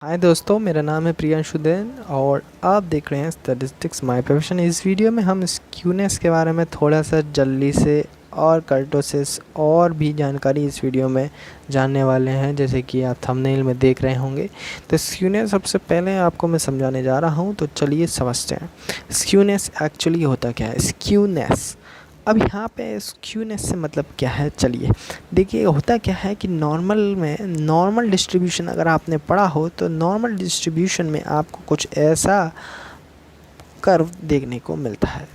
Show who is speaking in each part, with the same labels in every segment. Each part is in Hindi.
Speaker 1: हाय दोस्तों, मेरा नाम है प्रियांशु देन और आप देख रहे हैं स्टैटिस्टिक्स माय प्रोफेशन। इस वीडियो में हम स्क्यूनेस के बारे में थोड़ा सा जल्दी से और कर्टोसिस और भी जानकारी इस वीडियो में जानने वाले हैं, जैसे कि आप थंबनेल में देख रहे होंगे। तो स्क्यूनेस सबसे पहले आपको मैं समझाने जा रहा हूं, तो चलिए समझते हैं स्क्यूनेस एक्चुअली होता क्या है। स्क्यूनेस, अब यहाँ पे स्क्यूनेस से मतलब क्या है, चलिए देखिए। होता क्या है कि नॉर्मल डिस्ट्रीब्यूशन अगर आपने पढ़ा हो तो नॉर्मल डिस्ट्रीब्यूशन में आपको कुछ ऐसा कर्व देखने को मिलता है।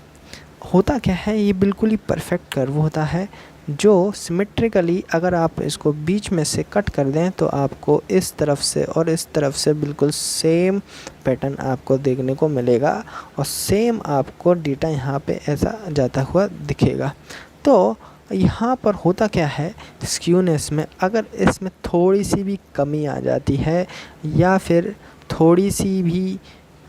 Speaker 1: होता क्या है, ये बिल्कुल ही परफेक्ट कर्व होता है जो सिमेट्रिकली अगर आप इसको बीच में से कट कर दें तो आपको इस तरफ से और इस तरफ से बिल्कुल सेम पैटर्न आपको देखने को मिलेगा और सेम आपको डेटा यहाँ पे ऐसा जाता हुआ दिखेगा। तो यहाँ पर होता क्या है, स्क्यूनेस में अगर इसमें थोड़ी सी भी कमी आ जाती है या फिर थोड़ी सी भी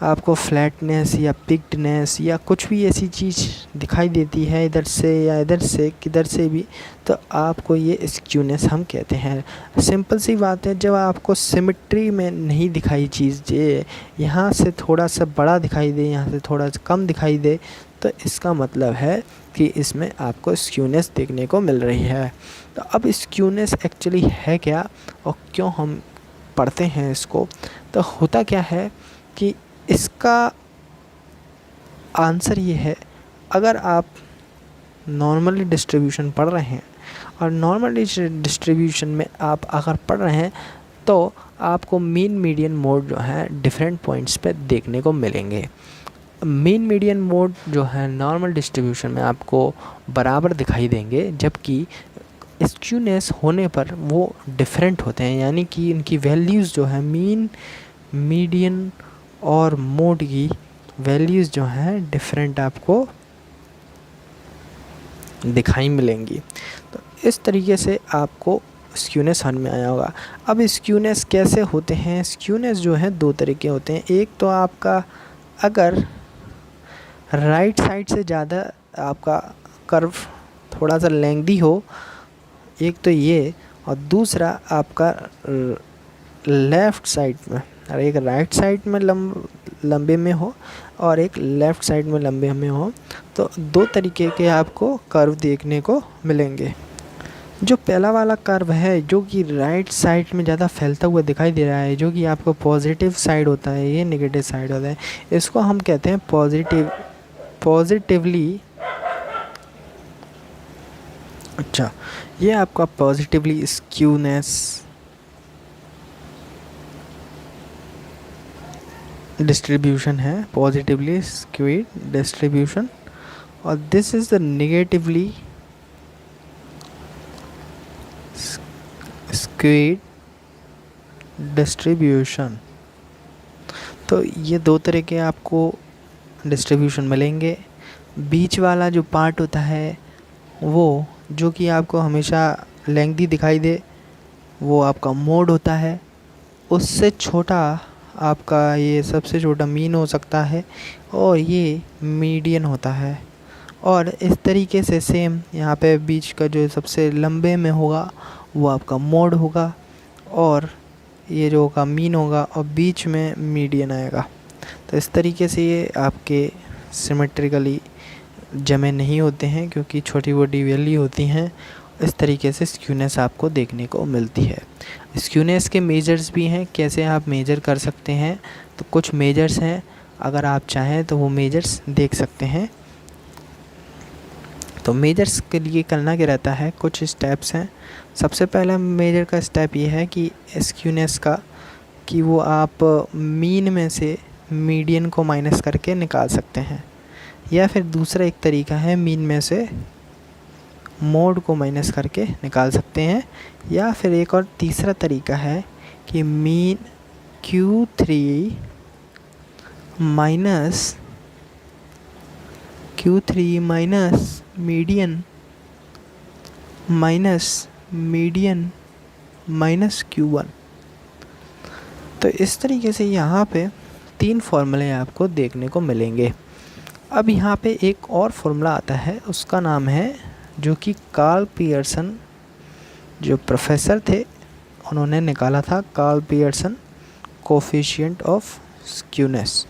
Speaker 1: आपको फ्लैटनेस या पिक्डनेस या कुछ भी ऐसी चीज़ दिखाई देती है इधर से या इधर से किधर से भी, तो आपको ये स्क्यूनेस हम कहते हैं। सिंपल सी बात है, जब आपको सिमेट्री में नहीं दिखाई चीज़, ये यहाँ से थोड़ा सा बड़ा दिखाई दे, यहाँ से थोड़ा सा कम दिखाई दे, तो इसका मतलब है कि इसमें आपको स्क्यूनेस देखने को मिल रही है। तो अब स्क्यूनेस एक्चुअली है क्या और क्यों हम पढ़ते हैं इसको। तो होता क्या है कि इसका आंसर ये है, अगर आप नॉर्मली डिस्ट्रीब्यूशन पढ़ रहे हैं और नॉर्मल डिस्ट्रीब्यूशन में आप अगर पढ़ रहे हैं तो आपको मीन मीडियन मोड जो है डिफरेंट पॉइंट्स पे देखने को मिलेंगे। मीन मीडियन मोड जो है नॉर्मल डिस्ट्रीब्यूशन में आपको बराबर दिखाई देंगे, जबकि स्क्यूनेस होने पर वो डिफरेंट होते हैं, यानी कि इनकी वैल्यूज़ जो है मीन मीडियन और मोड की वैल्यूज़ जो हैं डिफरेंट आपको दिखाई मिलेंगी। तो इस तरीके से आपको स्क्यूनेस समझ में आया होगा। अब स्क्यूनेस कैसे होते हैं, स्क्यूनेस जो है दो तरीके होते हैं। एक तो आपका अगर राइट साइड से ज़्यादा आपका कर्व थोड़ा सा लेंथी हो, एक तो ये, और दूसरा आपका लेफ़्ट साइड में, और एक राइट साइड में लंबे में हो और एक लेफ़्ट साइड में लंबे में हो, तो दो तरीके के आपको कर्व देखने को मिलेंगे। जो पहला वाला कर्व है जो कि राइट साइड में ज़्यादा फैलता हुआ दिखाई दे रहा है, जो कि आपको पॉजिटिव साइड होता है, ये नेगेटिव साइड होता है, इसको हम कहते हैं पॉजिटिवली। अच्छा, ये आपका पॉजिटिवली स्क्यूनेस डिस्ट्रीब्यूशन है, पॉजिटिवली स्क्यूड डिस्ट्रीब्यूशन, और this is the negatively skewed distribution. तो ये दो तरह के आपको डिस्ट्रीब्यूशन मिलेंगे। बीच वाला जो पार्ट होता है वो, जो कि आपको हमेशा लेंथी दिखाई दे, वो आपका मोड होता है। उससे छोटा आपका ये सबसे छोटा मीन हो सकता है और ये मीडियन होता है। और इस तरीके से सेम यहाँ पे बीच का जो सबसे लंबे में होगा वो आपका मोड होगा, और ये जो होगा मीन होगा, और बीच में मीडियन आएगा। तो इस तरीके से ये आपके सिमेट्रिकली जमे नहीं होते हैं, क्योंकि छोटी छोटी वैल्यू होती हैं। इस तरीके से स्क्यूनेस आपको देखने को मिलती है। स्क्यूनेस के मेजर्स भी हैं, कैसे आप मेजर कर सकते हैं। तो कुछ मेजर्स हैं, अगर आप चाहें तो वो मेजर्स देख सकते हैं। तो मेजर्स के लिए करना क्या रहता है, कुछ स्टेप्स हैं। सबसे पहला मेजर का स्टेप ये है कि स्क्यूनेस का, कि वो आप मीन में से मीडियन को माइनस करके निकाल सकते हैं, या फिर दूसरा एक तरीका है मीन में से मोड को माइनस करके निकाल सकते हैं, या फिर एक और तीसरा तरीका है कि mean Q3 minus median minus Q1। तो इस तरीके से यहाँ पे तीन फॉर्मूले आपको देखने को मिलेंगे। अब यहाँ पे एक और फॉर्मूला आता है, उसका नाम है, जो कि कार्ल पियर्सन जो प्रोफेसर थे उन्होंने निकाला था, Karl Pearson coefficient of skewness.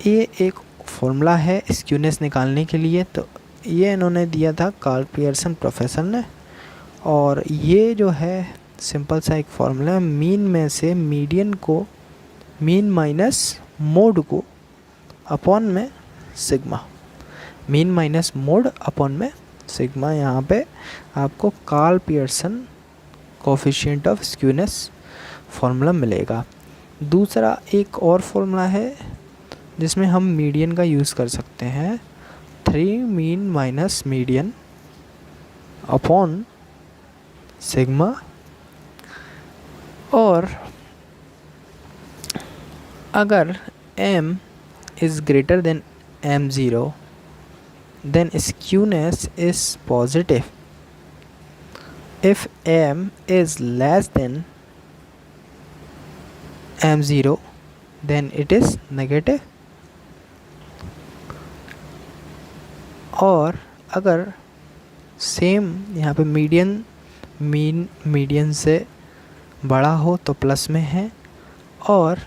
Speaker 1: ये एक फॉर्मूला है स्क्यूनेस निकालने के लिए, तो ये इन्होंने दिया था कार्ल पियर्सन प्रोफेसर ने। और ये जो है सिंपल सा एक फॉर्मूला है, मीन में से मीडियन को, मीन माइनस मोड को अपॉन में sigma, mean minus mode upon में सिग्मा। यहाँ पे आपको Karl Pearson coefficient of skewness formula मिलेगा। दूसरा एक और फॉर्मूला है जिसमें हम मीडियन का यूज़ कर सकते हैं, 3 mean minus median upon sigma. और अगर m is greater than m0 then skewness is positive. If m is less than m0 then it is negative. और अगर सेम यहाँ पे मीडियन, मीन मीडियन से बड़ा हो तो प्लस में है, और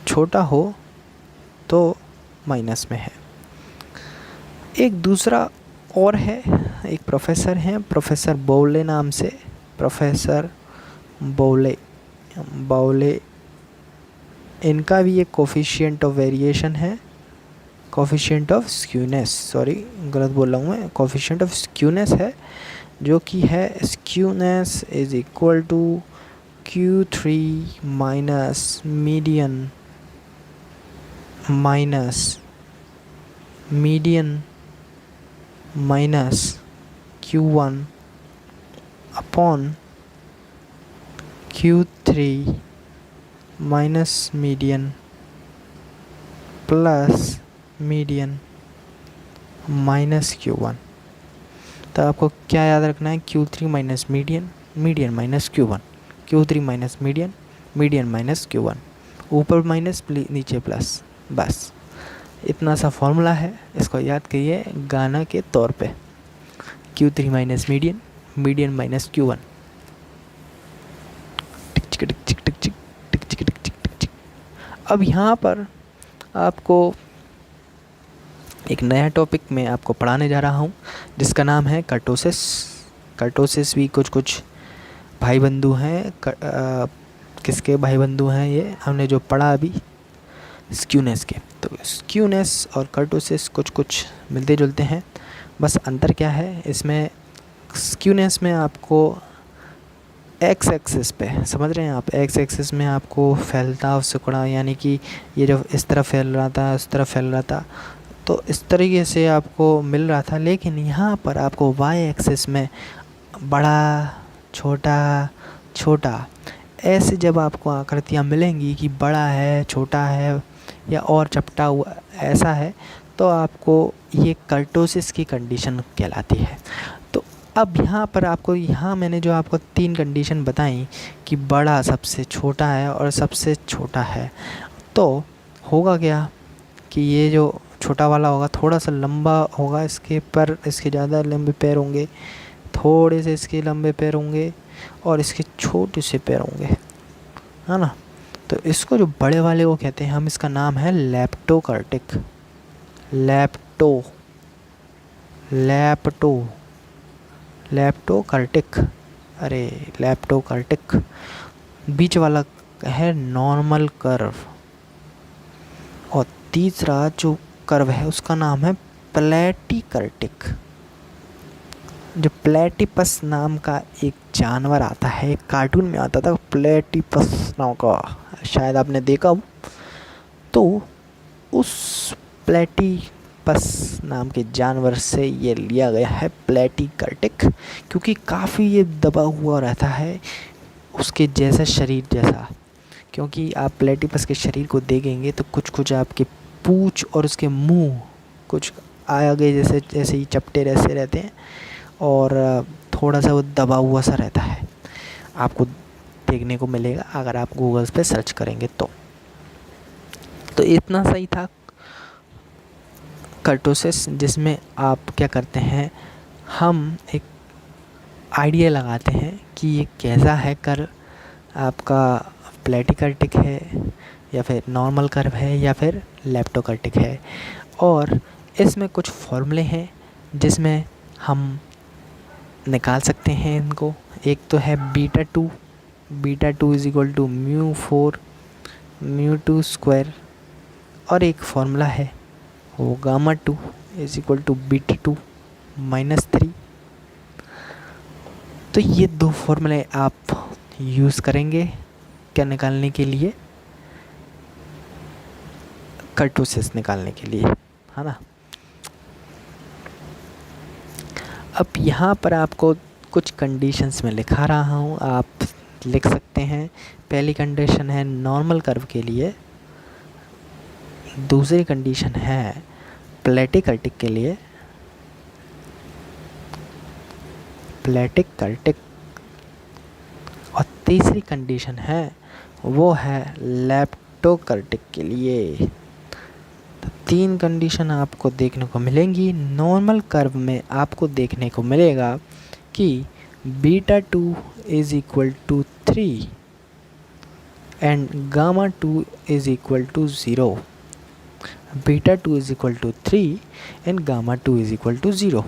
Speaker 1: छोटा हो तो माइनस में है। एक दूसरा और है, एक प्रोफेसर हैं, प्रोफेसर बोले नाम से, प्रोफेसर बाउले, इनका भी एक कोफिशिएंट ऑफ वेरिएशन है, कोफिशिएंट ऑफ स्क्यूनेस, सॉरी गलत बोल रहा हूँ मैं, कोफिशिएंट ऑफ स्क्यूनेस है, जो कि है skewness is equal to Q3 minus median minus Q1 upon Q3 minus median plus median minus Q1। तो आपको क्या याद रखना है, Q3 minus median, median minus Q1, Q3 minus median, median minus Q1, ऊपर माइनस नीचे प्लस, बस इतना सा फॉर्मूला है, इसको याद करिए गाना के तौर पे, Q3 minus median, median minus Q1। अब यहाँ पर आपको एक नया टॉपिक मैं आपको पढ़ाने जा रहा हूँ जिसका नाम है कर्टोसिस। कर्टोसिस भी कुछ भाई बंधु हैं, किसके भाई बंधु हैं ये हमने जो पढ़ा अभी, स्क्यूनेस के। तो स्क्यूनेस और कर्टोसिस कुछ मिलते जुलते हैं, बस अंतर क्या है इसमें, स्क्यूनेस में आपको एक्स एक्सिस पे, समझ रहे हैं आप, एक्स एक्सिस में आपको फैलता सिकुड़ा, यानी कि ये जो इस तरह फैल रहा था उस तरह फैल रहा था, तो इस तरीके से आपको मिल रहा था। लेकिन यहाँ पर आपको वाई एक्सिस में बड़ा छोटा छोटा, ऐसे जब आपको आकृतियाँ मिलेंगी कि बड़ा है, छोटा है या और चपटा हुआ ऐसा है, तो आपको ये कर्टोसिस की कंडीशन कहलाती है। तो अब यहाँ पर आपको, यहाँ मैंने जो आपको 3 कंडीशन बताई कि बड़ा सबसे छोटा है और सबसे छोटा है, तो होगा क्या कि ये जो छोटा वाला होगा थोड़ा सा लंबा होगा, इसके पर इसके ज़्यादा लंबे पैर होंगे, थोड़े से इसके लंबे पैर होंगे और इसके छोटे से पैर होंगे, है ना। तो इसको जो बड़े वाले को कहते हैं हम, इसका नाम है लेप्टोकर्टिक, लेप्टोकर्टिक, अरे लेप्टोकर्टिक। बीच वाला है नॉर्मल कर्व, और तीसरा जो कर्व है उसका नाम है प्लेटिकर्टिक। जो प्लेटिपस नाम का एक जानवर आता है, एक कार्टून में आता था प्लेटिपस नाम का, शायद आपने देखा हो, तो उस प्लेटिपस नाम के जानवर से ये लिया गया है प्लेटिकर्टिक, क्योंकि काफ़ी ये दबा हुआ रहता है उसके जैसा, शरीर जैसा। क्योंकि आप प्लेटिपस के शरीर को देखेंगे तो कुछ आपके पूंछ और उसके मुंह कुछ आगे जैसे ही चपटे ऐसे रहते हैं, और थोड़ा सा वो दबा हुआ सा रहता है, आपको देखने को मिलेगा अगर आप गूगल्स पे सर्च करेंगे तो इतना सही था कर्टोसिस, जिसमें आप क्या करते हैं, हम एक आइडिया लगाते हैं कि ये कैसा है कर आपका प्लेटिकर्टिक है या फिर नॉर्मल कर्व है या फिर लेप्टोकर्टिक है। और इसमें कुछ फॉर्मूले हैं जिसमें हम निकाल सकते हैं इनको। एक तो है beta two is equal to μ4 μ2 square, और एक फॉर्मूला है वो gamma two is equal to beta two -3। तो ये दो फॉर्मूले आप यूज़ करेंगे क्या निकालने के लिए, कर्टोसिस निकालने के लिए, है ना। अब यहाँ पर आपको कुछ कंडीशंस में लिखा रहा हूँ, आप लिख सकते हैं। पहली कंडीशन है नॉर्मल कर्व के लिए, दूसरी कंडीशन है प्लेटिकर्टिक के लिए, प्लेटिकर्टिक, और तीसरी कंडीशन है वो है लेप्टोकर्टिक के लिए। तो 3 कंडीशन आपको देखने को मिलेंगी। नॉर्मल कर्व में आपको देखने को मिलेगा कि beta two is equal to 3 and gamma two is equal to 0। Beta two is equal to 3 and gamma two is equal to 0।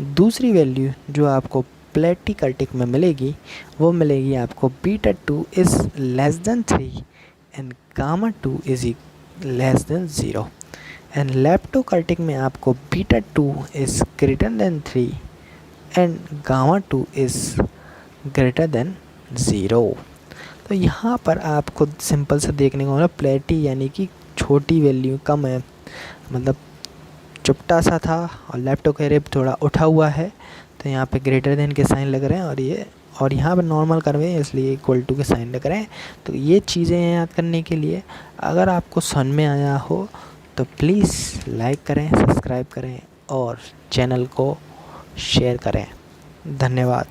Speaker 1: दूसरी वैल्यू जो आपको प्लेटिकर्टिक में मिलेगी वो मिलेगी आपको beta two is less than 3 and gamma two is less than 0। And leptokurtic में आपको beta two is greater than 3 and gamma two is greater than 0। तो यहाँ पर आपको सिंपल से देखने को मिला, प्लेटी यानी कि छोटी वैल्यू कम है, मतलब चुपटा सा था, और लेप्टोकर्टिक थोड़ा उठा हुआ है, तो यहाँ पे ग्रेटर देन के साइन लग रहे हैं, और यहाँ पर नॉर्मल कर्व है इसलिए इक्वल टू के साइन लग रहे हैं। तो ये चीज़ें याद करने के लिए, अगर आपको समझ में आया हो तो प्लीज़ लाइक करें, सब्सक्राइब करें और चैनल को शेयर करें। धन्यवाद।